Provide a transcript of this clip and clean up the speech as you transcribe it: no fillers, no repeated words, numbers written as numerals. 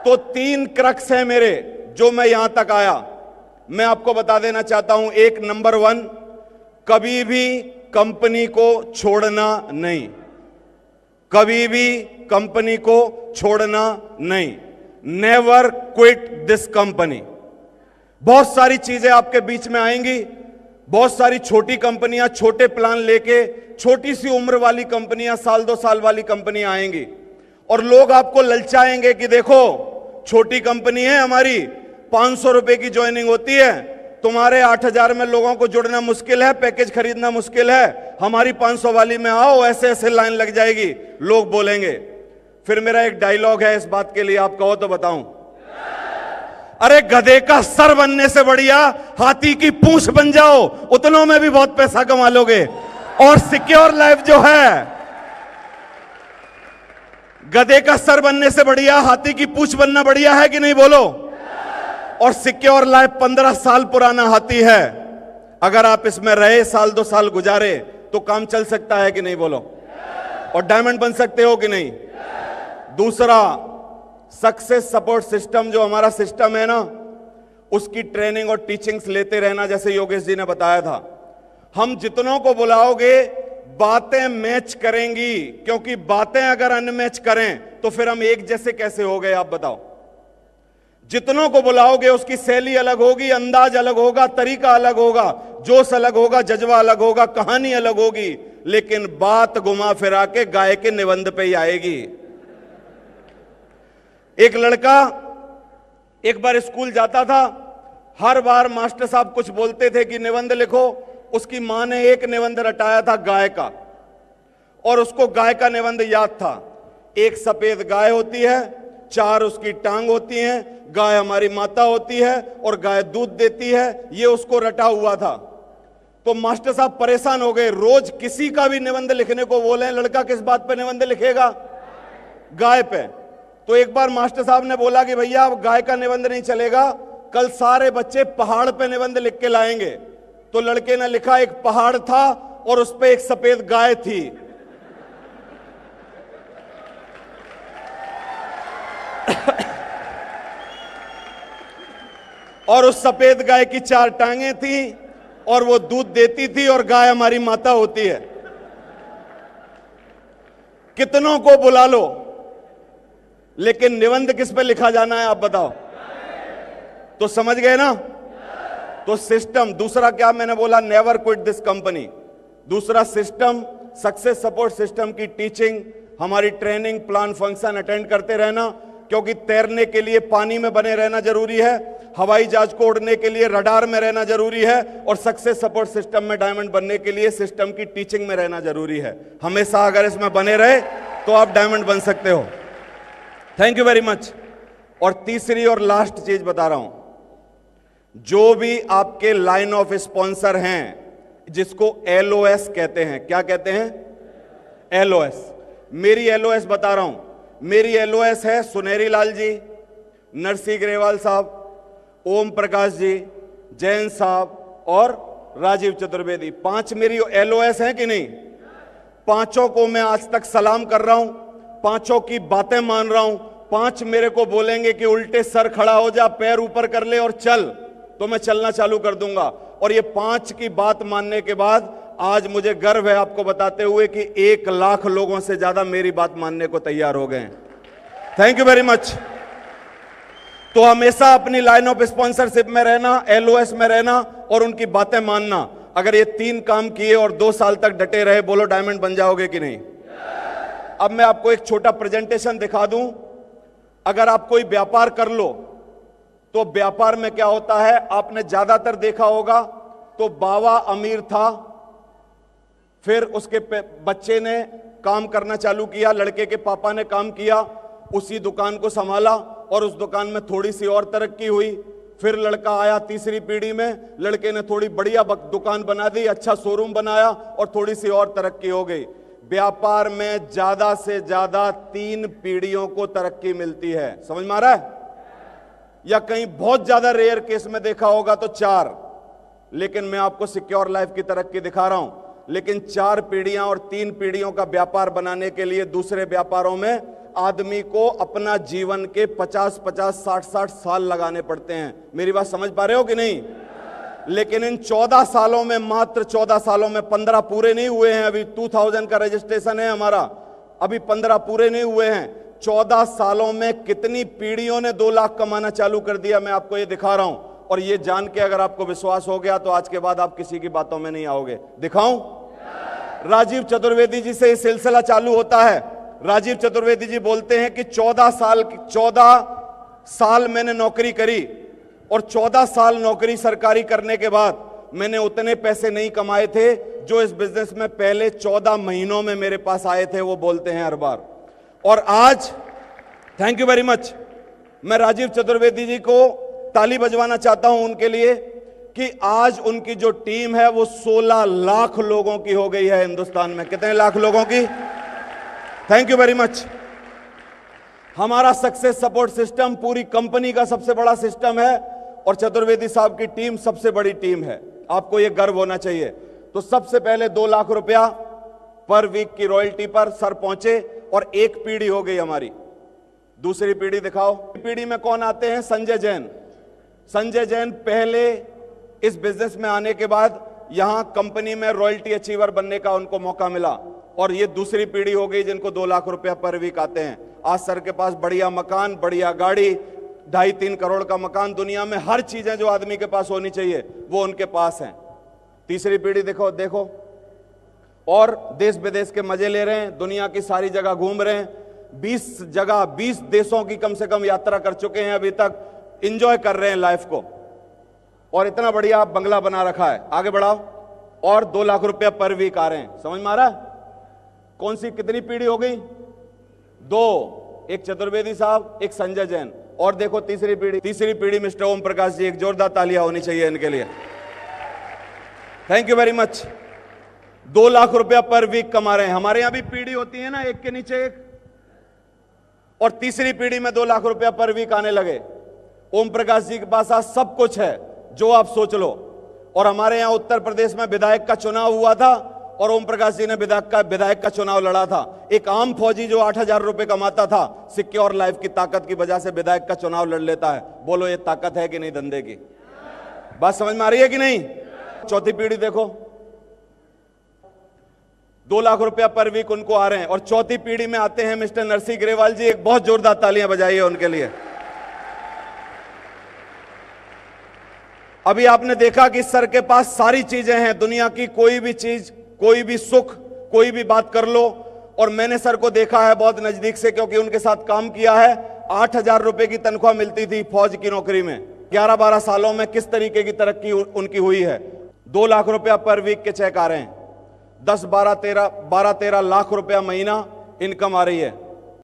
तो 3 क्रक्स है मेरे जो मैं यहां तक आया, मैं आपको बता देना चाहता हूं। एक, नंबर 1, कभी भी कंपनी को छोड़ना नहीं, कभी भी कंपनी को छोड़ना नहीं। Never quit this company. बहुत सारी चीजें आपके बीच में आएंगी, बहुत सारी छोटी कंपनियां छोटे प्लान लेके, छोटी सी उम्र वाली कंपनियां, साल 2 साल वाली कंपनियां आएंगी और लोग आपको ललचाएंगे कि देखो छोटी कंपनी है हमारी, 500 रुपए की ज्वाइनिंग होती है, तुम्हारे 8,000 में लोगों को जुड़ना मुश्किल है, पैकेज खरीदना मुश्किल है, हमारी 500 वाली में आओ, ऐसे ऐसे लाइन लग जाएगी, लोग बोलेंगे। फिर मेरा एक डायलॉग है इस बात के लिए, आप कहो तो बताऊं। अरे गधे का सर बनने से बढ़िया हाथी की पूंछ बन जाओ, उतनों में भी बहुत पैसा कमा लोगे। और सिक्योर लाइफ जो है, गधे का सर बनने से बढ़िया हाथी की पूंछ बनना बढ़िया है कि नहीं, बोलो। और सिक्योर लाइफ 15 साल पुराना हाथी है, अगर आप इसमें रहे, साल 2 साल गुजारे तो काम चल सकता है कि नहीं, बोलो। और डायमंड बन सकते हो कि नहीं। दूसरा, सक्सेस सपोर्ट सिस्टम जो हमारा सिस्टम है ना, उसकी ट्रेनिंग और टीचिंग्स लेते रहना, जैसे योगेश जी ने बताया था। हम जितनों को बुलाओगे बातें मैच करेंगी, क्योंकि बातें अगर अनमैच करें तो फिर हम एक जैसे कैसे हो गए, आप बताओ। जितनों को बुलाओगे उसकी शैली अलग होगी, अंदाज अलग होगा, तरीका अलग होगा, जोश अलग होगा, जज्बा अलग होगा, कहानी अलग होगी, लेकिन बात घुमा फिरा के गाय के निबंध पे ही आएगी। एक लड़का एक बार स्कूल जाता था, हर बार मास्टर साहब कुछ बोलते थे कि निबंध लिखो, उसकी मां ने एक निबंध रटाया था गाय का, और उसको गाय का निबंध याद था। एक सफेद गाय होती है, 4 उसकी टांग होती हैं, गाय हमारी माता होती है और गाय दूध देती है, ये उसको रटा हुआ था। तो मास्टर साहब परेशान हो गए, रोज किसी का भी निबंध लिखने को बोले, लड़का किस बात पे निबंध लिखेगा, गाय पे। तो एक बार मास्टर साहब ने बोला कि भैया अब गाय का निबंध नहीं चलेगा, कल सारे बच्चे पहाड़ पे निबंध लिख के लाएंगे। तो लड़के ने लिखा, एक पहाड़ था और उस पे एक सफेद गाय थी। और उस सफेद गाय की 4 टांगे थी और वो दूध देती थी, और गाय हमारी माता होती है। कितनों को बुला लो, लेकिन निबंध किस पे लिखा जाना है, आप बताओ। तो समझ गए ना। तो सिस्टम, दूसरा क्या मैंने बोला, नेवर क्विट दिस कंपनी। दूसरा सिस्टम, सक्सेस सपोर्ट सिस्टम की टीचिंग, हमारी ट्रेनिंग, प्लान, फंक्शन अटेंड करते रहना, क्योंकि तैरने के लिए पानी में बने रहना जरूरी है, हवाई जहाज को उड़ने के लिए रडार में रहना जरूरी है, और सक्सेस सपोर्ट सिस्टम में डायमंड बनने के लिए सिस्टम की टीचिंग में रहना जरूरी है। हमेशा अगर इसमें बने रहे तो आप डायमंड बन सकते हो। Thank you very much. और तीसरी और लास्ट चीज बता रहा हूं, जो भी आपके लाइन ऑफ स्पॉन्सर हैं, जिसको LOS कहते हैं, क्या कहते हैं, LOS। मेरी LOS बता रहा हूं, मेरी LOS है सुनेरी लाल जी, नरसी ग्रेवाल साहब, ओम प्रकाश जी, जैन साहब और राजीव चतुर्वेदी। 5 मेरी LOS हैं कि नहीं। 5 को मैं आज तक सलाम कर रहा हूं, 5 की बातें मान रहा हूं। 5 मेरे को बोलेंगे कि उल्टे सर खड़ा हो जा, पैर ऊपर कर ले और चल, तो मैं चलना चालू कर दूंगा। और ये 5 की बात मानने के बाद आज मुझे गर्व है आपको बताते हुए कि 1 लाख लोगों से ज्यादा मेरी बात मानने को तैयार हो गए हैं। Thank you very much. तो हमेशा अपनी लाइन ऑफ स्पॉन्सरशिप में रहना, LOS में रहना और उनकी बातें मानना। अगर ये 3 काम किए और 2 साल तक डटे रहे, बोलो डायमंड बन जाओगे कि नहीं। अब मैं आपको एक छोटा प्रेजेंटेशन दिखा दूं। अगर आप कोई व्यापार कर लो तो व्यापार में क्या होता है, आपने ज्यादातर देखा होगा, तो बाबा अमीर था, फिर उसके बच्चे ने काम करना चालू किया, लड़के के पापा ने काम किया, उसी दुकान को संभाला और उस दुकान में थोड़ी सी और तरक्की हुई। फिर लड़का आया तीसरी पीढ़ी में, लड़के ने थोड़ी बढ़िया दुकान बना दी, अच्छा शोरूम बनाया और थोड़ी सी और तरक्की हो गई। व्यापार में ज्यादा से ज्यादा 3 पीढ़ियों को तरक्की मिलती है, समझ में आ रहा है। या कहीं बहुत ज्यादा रेयर केस में देखा होगा तो 4, लेकिन मैं आपको सिक्योर लाइफ की तरक्की दिखा रहा हूं। लेकिन 4 पीढ़ियां और 3 पीढ़ियों का व्यापार बनाने के लिए दूसरे व्यापारों में आदमी को अपना जीवन के 50-50, 60-60 साल लगाने पड़ते हैं। मेरी बात समझ पा रहे हो कि नहीं? लेकिन इन 14 सालों में, मात्र 14 सालों में 15 पूरे नहीं हुए हैं। अभी 2000 का रजिस्ट्रेशन है हमारा, अभी 15 पूरे नहीं हुए हैं। 14 सालों में कितनी पीढ़ियों ने 2 लाख कमाना चालू कर दिया, मैं आपको ये दिखा रहा हूं। और ये जान के अगर आपको विश्वास हो गया तो आज के बाद आप किसी की बातों में नहीं आओगे। दिखाऊं? राजीव चतुर्वेदी जी से ये सिलसिला चालू होता है। राजीव चतुर्वेदी जी बोलते हैं कि 14 साल मैंने नौकरी करी और 14 साल नौकरी सरकारी करने के बाद मैंने उतने पैसे नहीं कमाए थे जो इस बिजनेस में पहले 14 महीनों में मेरे पास आए थे। वो बोलते हैं हर बार। और आज, थैंक यू वेरी मच, मैं राजीव चतुर्वेदी जी को ताली बजवाना चाहता हूं उनके लिए कि आज उनकी जो टीम है वो 16 लाख लोगों की हो गई है हिंदुस्तान में। कितने लाख लोगों की? Thank you very much. हमारा सक्सेस सपोर्ट सिस्टम पूरी कंपनी का सबसे बड़ा सिस्टम है और चतुर्वेदी साहब की टीम सबसे बड़ी टीम है। आपको यह गर्व होना चाहिए। तो सबसे पहले 2 लाख रुपया पर वीक की रॉयल्टी पर सर पहुंचे और एक पीढ़ी हो गई हमारी। दूसरी पीढ़ी दिखाओ। पीढ़ी में कौन आते हैं? संजय जैन। संजय जैन पहले इस बिजनेस में आने के बाद यहां कंपनी में रॉयल्टी अचीवर बनने का उनको मौका मिला और ये दूसरी पीढ़ी हो गई जिनको 2 लाख रुपया पर वीक आते हैं। आज सर के पास बढ़िया मकान, बढ़िया गाड़ी, 2.5-3 करोड़ का मकान, दुनिया में हर चीजें जो आदमी के पास होनी चाहिए वो उनके पास हैं। तीसरी पीढ़ी देखो और देश विदेश के मजे ले रहे हैं, दुनिया की सारी जगह घूम रहे हैं। 20 देशों की कम से कम यात्रा कर चुके हैं अभी तक, एंजॉय कर रहे हैं लाइफ को और इतना बढ़िया बंगला बना रखा है। आगे बढ़ाओ। और 2 लाख रुपया पर वीक आ रहे हैं। समझ में आ रहा है? कौन सी कितनी पीढ़ी हो गई? 2, एक चतुर्वेदी साहब, एक संजय जैन। और देखो तीसरी पीढ़ी मिस्टर ओम प्रकाश जी। एक जोरदार तालियां होनी चाहिए इनके लिए। Thank you very much. 2 lakh रुपया पर वीक कमा रहे हैं। हमारे यहां भी पीढ़ी होती है ना, एक के नीचे एक, और तीसरी पीढ़ी में 2 लाख रुपया पर वीक आने लगे। ओम प्रकाश जी के पास आज सब कुछ है जो आप सोच लो। और हमारे यहां उत्तर प्रदेश में विधायक का चुनाव हुआ था और ओम प्रकाश जी ने विधायक का चुनाव लड़ा था। एक आम फौजी जो 8,000 रुपए कमाता था, सिक्योर लाइफ की ताकत की वजह से विधायक का चुनाव लड़ लेता है। बोलो ये ताकत है कि नहीं धंधे की? बात समझ में आ रही है कि नहीं? चौथी पीढ़ी देखो, 2 लाख रुपया पर वीक उनको आ रहे हैं। और चौथी पीढ़ी में आते हैं मिस्टर नरसिंह ग्रेवाल जी। एक बहुत जोरदार तालियां बजाइए उनके लिए। अभी आपने देखा कि सर के पास सारी चीजें हैं दुनिया की, कोई भी चीज, कोई भी सुख, कोई भी बात कर लो। और मैंने सर को देखा है बहुत नजदीक से क्योंकि उनके साथ काम किया है। 8,000 रुपए की तनख्वाह मिलती थी फौज की नौकरी में। 11-12 सालों में किस तरीके की तरक्की उनकी हुई है। 2 लाख रुपया पर वीक के चेक आ रहे हैं। 12-13 लाख रुपया महीना इनकम आ रही है।